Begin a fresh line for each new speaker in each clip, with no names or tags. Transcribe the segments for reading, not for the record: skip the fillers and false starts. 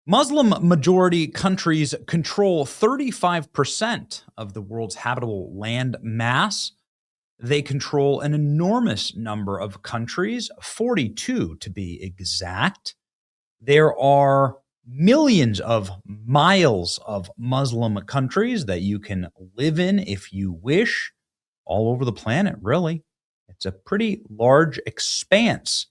Muslim majority countries control 35% of the world's habitable land mass. They control an enormous number of countries, 42 to be exact. There are millions of miles of Muslim countries that you can live in if you wish, all over the planet, really. It's a pretty large expanse.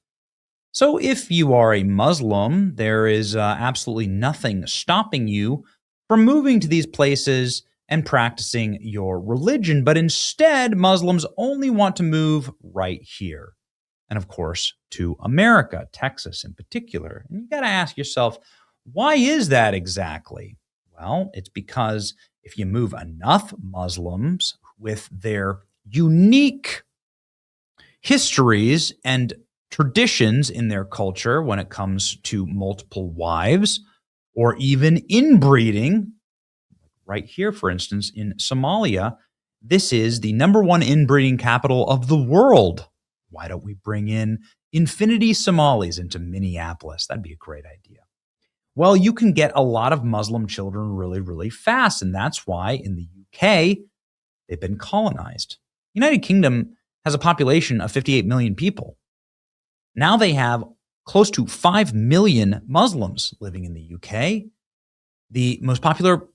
So, if you are a Muslim, there is absolutely nothing stopping you from moving to these places and practicing your religion. But instead, Muslims only want to move right here. And of course, to America, Texas in particular. And you got to ask yourself, why is that exactly? Well, it's because if you move enough Muslims with their unique histories and traditions in their culture when it comes to multiple wives or even inbreeding. Right here, for instance, in Somalia, this is the number one inbreeding capital of the world. Why don't we bring in infinity Somalis into Minneapolis? That'd be a great idea. Well, you can get a lot of Muslim children really, really fast, and that's why in the UK, they've been colonized. United Kingdom has a population of 58 million people. Now they have close to 5 million Muslims living in the UK. The most popular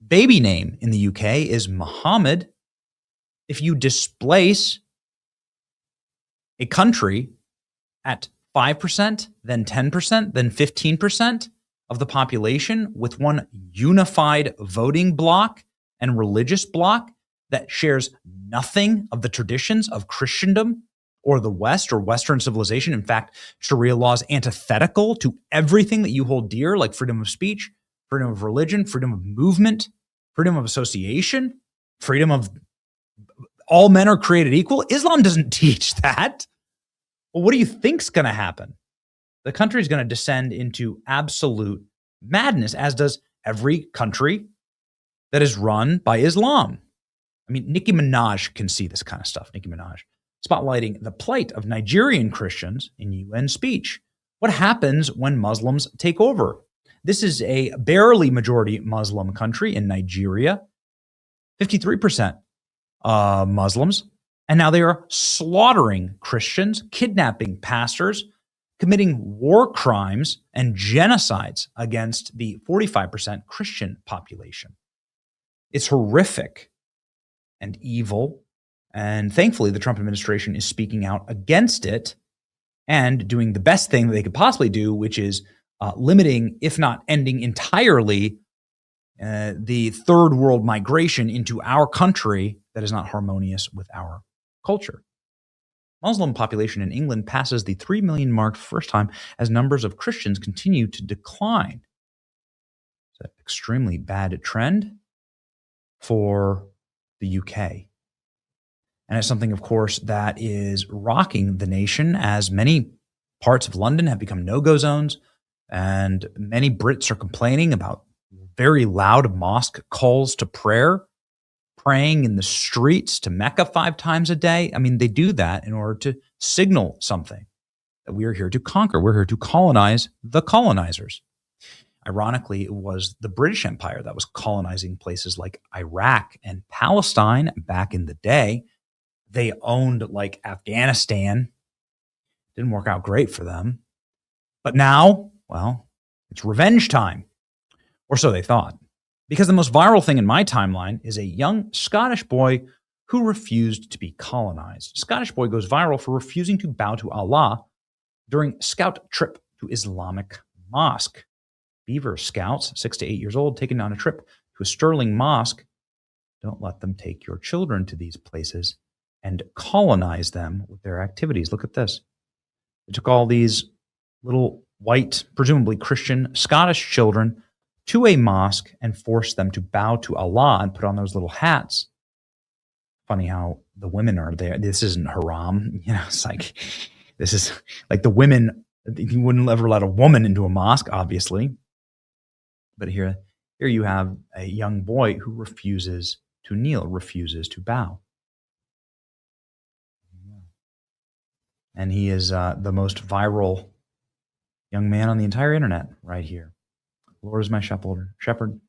baby name in the UK is Mohammed. If you displace a country at 5%, then 10%, then 15% of the population with one unified voting bloc and religious bloc that shares nothing of the traditions of Christendom or the West or Western civilization. In fact, Sharia law is antithetical to everything that you hold dear, like freedom of speech, freedom of religion, freedom of movement, freedom of association, freedom of all men are created equal. Islam doesn't teach that. Well, what do you think's going to happen? The country is going to descend into absolute madness, as does every country that is run by Islam. I mean, Nicki Minaj can see this kind of stuff. Nicki Minaj spotlighting the plight of Nigerian Christians in UN speech. What happens when Muslims take over? This is a barely majority Muslim country in Nigeria, 53% Muslims. And now they are slaughtering Christians, kidnapping pastors, committing war crimes and genocides against the 45% Christian population. It's horrific and evil. And thankfully, the Trump administration is speaking out against it and doing the best thing that they could possibly do, which is limiting, if not ending entirely, the third world migration into our country that is not harmonious with our culture. Muslim population in England passes the 3 million mark for the first time as numbers of Christians continue to decline. It's an extremely bad trend for the UK. And it's something, of course, that is rocking the nation as many parts of London have become no-go zones. And many Brits are complaining about very loud mosque calls to prayer, praying in the streets to Mecca 5 times a day. I mean, they do that in order to signal something, that we are here to conquer. We're here to colonize the colonizers. Ironically, it was the British Empire that was colonizing places like Iraq and Palestine back in the day. They owned like Afghanistan. Didn't work out great for them. But now, well, it's revenge time. Or so they thought. Because the most viral thing in my timeline is a young Scottish boy who refused to be colonized. Scottish boy goes viral for refusing to bow to Allah during scout trip to Islamic mosque. Beaver scouts, 6 to 8 years old, taken on a trip to a Sterling mosque. Don't let them take your children to these places and colonize them with their activities. Look at this. They took all these little white, presumably Christian, Scottish children to a mosque and forced them to bow to Allah and put on those little hats. Funny how the women are there. This isn't haram. You know, it's like, this is like the women, you wouldn't ever let a woman into a mosque, obviously. But here you have a young boy who refuses to kneel, refuses to bow. And he is the most viral young man on the entire internet right here. The Lord is my shepherd.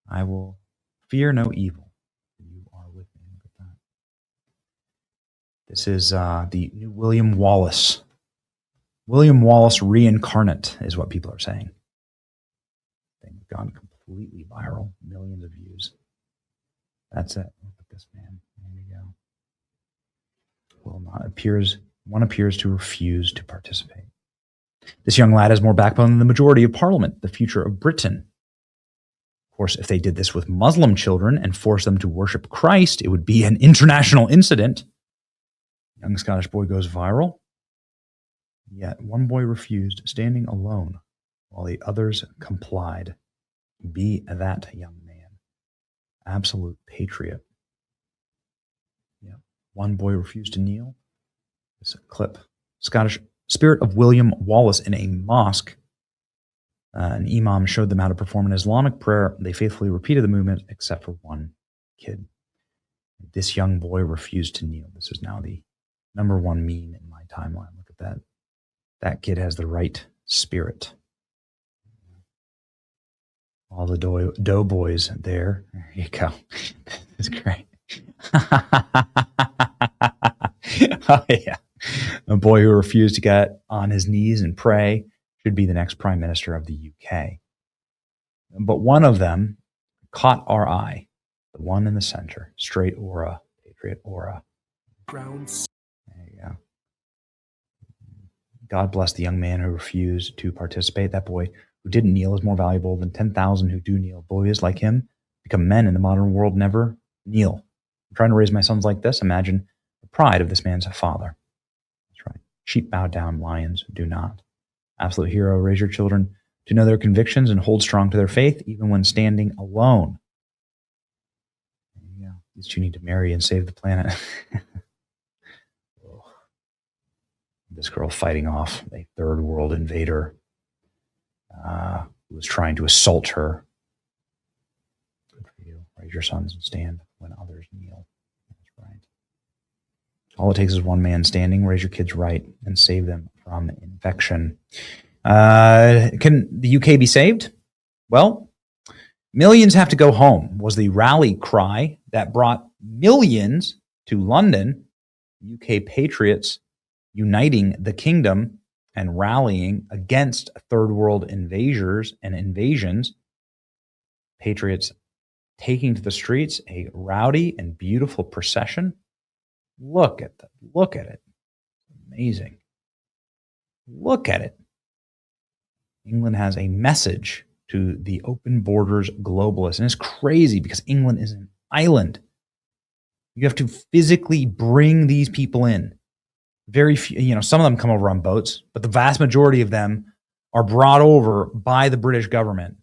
I will fear no evil. You are with me. Look at that. This is the new William Wallace. William Wallace reincarnate is what people are saying. They've gone completely viral. Millions of views. That's it. Look at this man. There you go. One appears to refuse to participate. This young lad has more backbone than the majority of Parliament, the future of Britain. Of course, if they did this with Muslim children and forced them to worship Christ, it would be an international incident. Young Scottish boy goes viral. Yet one boy refused, standing alone, while the others complied. Be that young man. Absolute patriot. Yeah. One boy refused to kneel. This is a clip. Scottish spirit of William Wallace in a mosque. An imam showed them how to perform an Islamic prayer. They faithfully repeated the movement, except for one kid. This young boy refused to kneel. This is now the number one meme in my timeline. Look at that. That kid has the right spirit. All the doughboys there. There you go. This is great. Oh, yeah. A boy who refused to get on his knees and pray should be the next prime minister of the UK. But one of them caught our eye. The one in the center. Straight aura. Patriot aura.
Grounds.
There you go. God bless the young man who refused to participate. That boy who didn't kneel is more valuable than 10,000 who do kneel. Boys like him become men in the modern world never kneel. I'm trying to raise my sons like this. Imagine the pride of this man's father. That's right. Sheep bow down, lions do not. Absolute hero, raise your children to know their convictions and hold strong to their faith, even when standing alone. Yeah, these two need to marry and save the planet. This girl fighting off a third world invader who was trying to assault her. Good for you. Raise your sons and stand when others kneel. That's right. All it takes is one man standing. Raise your kids right and save them from infection. Can the UK be saved? Well, millions have to go home was the rally cry that brought millions to London. UK patriots uniting the kingdom and rallying against third world invaders and invasions. Patriots taking to the streets a rowdy and beautiful procession. Look at that. Look at it. Amazing. Look at it. England has a message to the open borders globalists. And it's crazy because England is an island. You have to physically bring these people in. Very few, some of them come over on boats, but the vast majority of them are brought over by the British government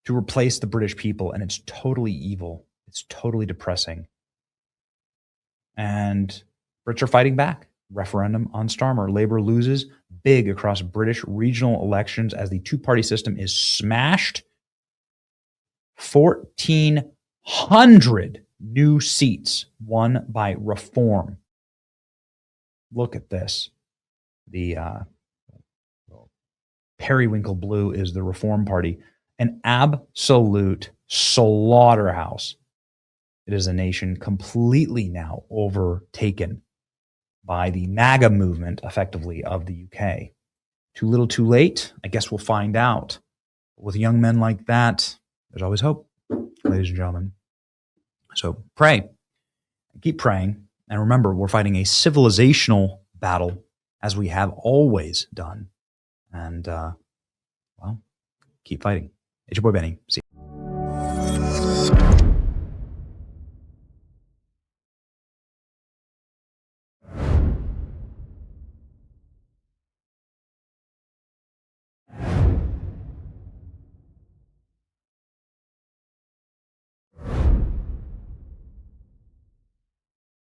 to replace the British people. And it's totally evil. It's totally depressing. And Brits are fighting back. Referendum on Starmer. Labour loses big across British regional elections as the two-party system is smashed. 1,400 new seats won by reform. Look at this. The periwinkle blue is the Reform Party. An absolute slaughterhouse. It is a nation completely now overtaken by the MAGA movement, effectively, of the UK. Too little, too late? I guess we'll find out. With young men like that, there's always hope, ladies and gentlemen. So pray. Keep praying. And remember, we're fighting a civilizational battle, as we have always done. And, keep fighting. It's your boy Benny. See you.